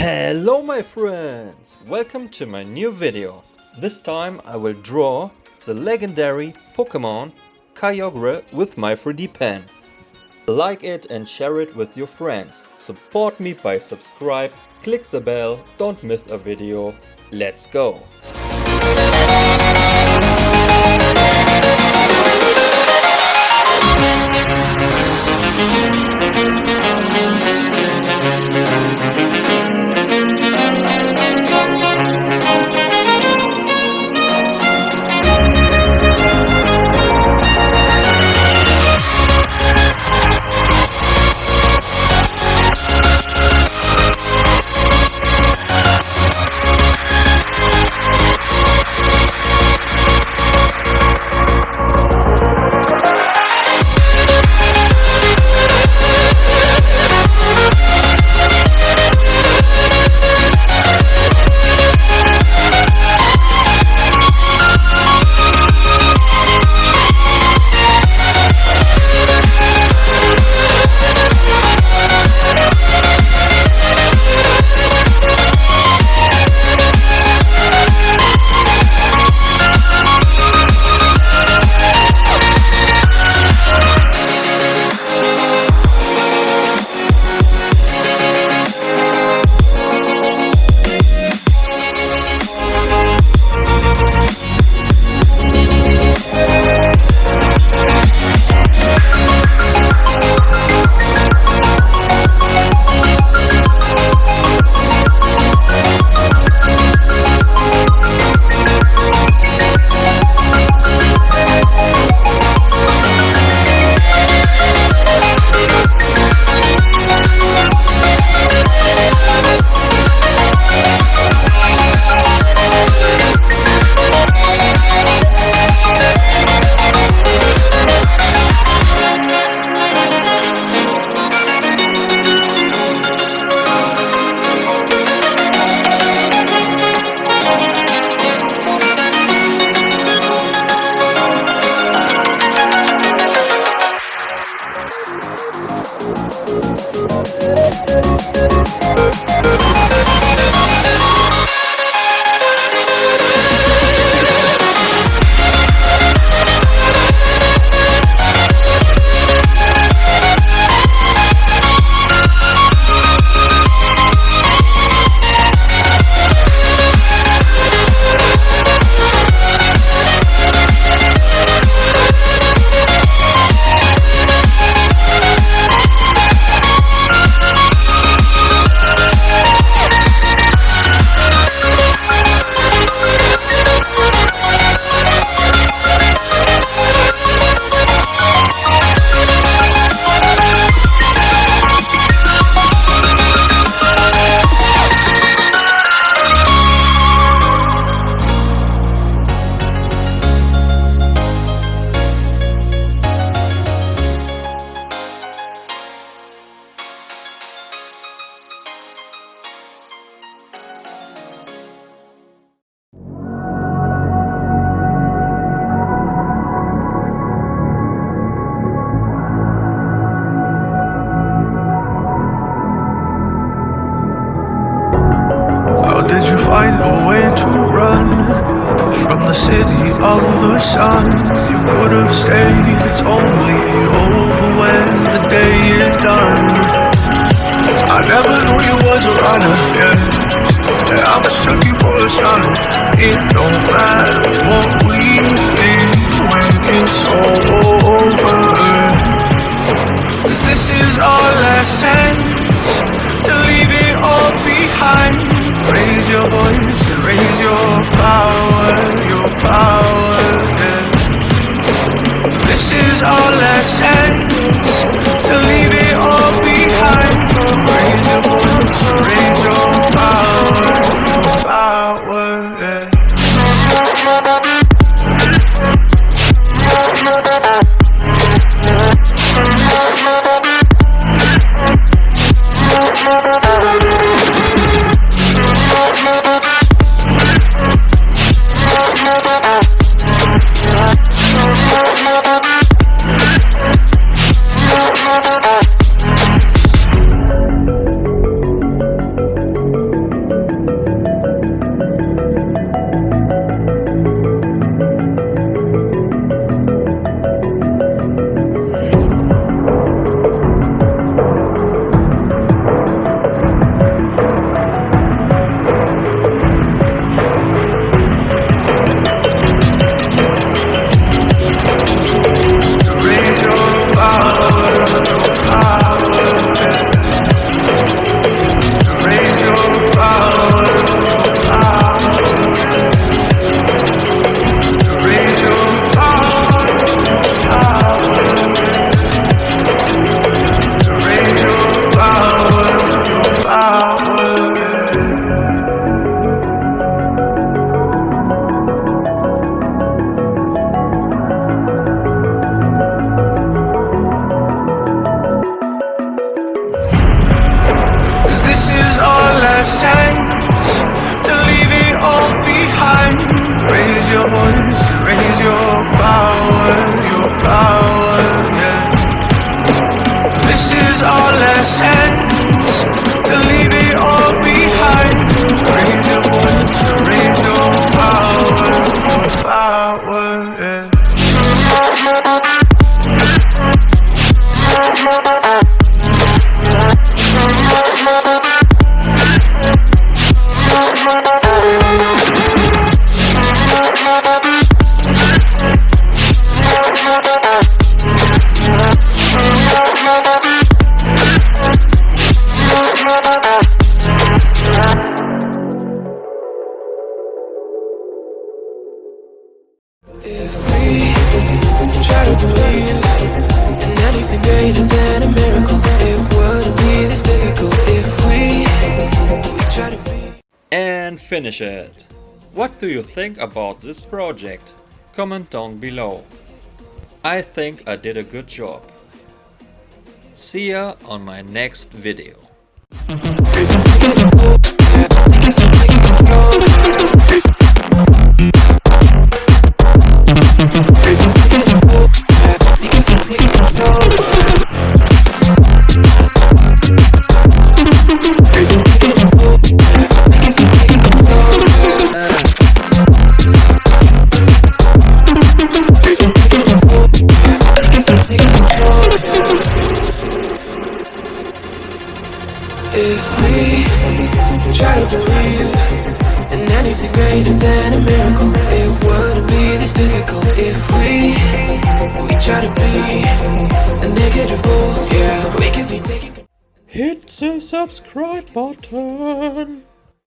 Hello my friends! Welcome to my new video. This time I will draw the legendary Pokémon KYOGRE with my 3D pen. Like it and share it with your friends. Support me by subscribe, click the bell, don't miss a video. Let's go! Did you find a way to run from the city of the sun? You could have stayed, it's only over when the day is done. I never knew you was a runner, yeah. And I mistook you for a son. It don't matter what we think when it's all over. 'Cause this is our last chance to leave it all behind. Raise your voice and raise your power, yeah. This is our last chance to leave it all behind. Raise your voice and raise your power, yeah. and finish it. What do you think about this project? Comment down below. I think I did a good job. See ya on my next video. If we try to believe in anything greater than a miracle, it wouldn't be this difficult. If we try to be a negative bull, yeah, we could be taking. Hit the subscribe button.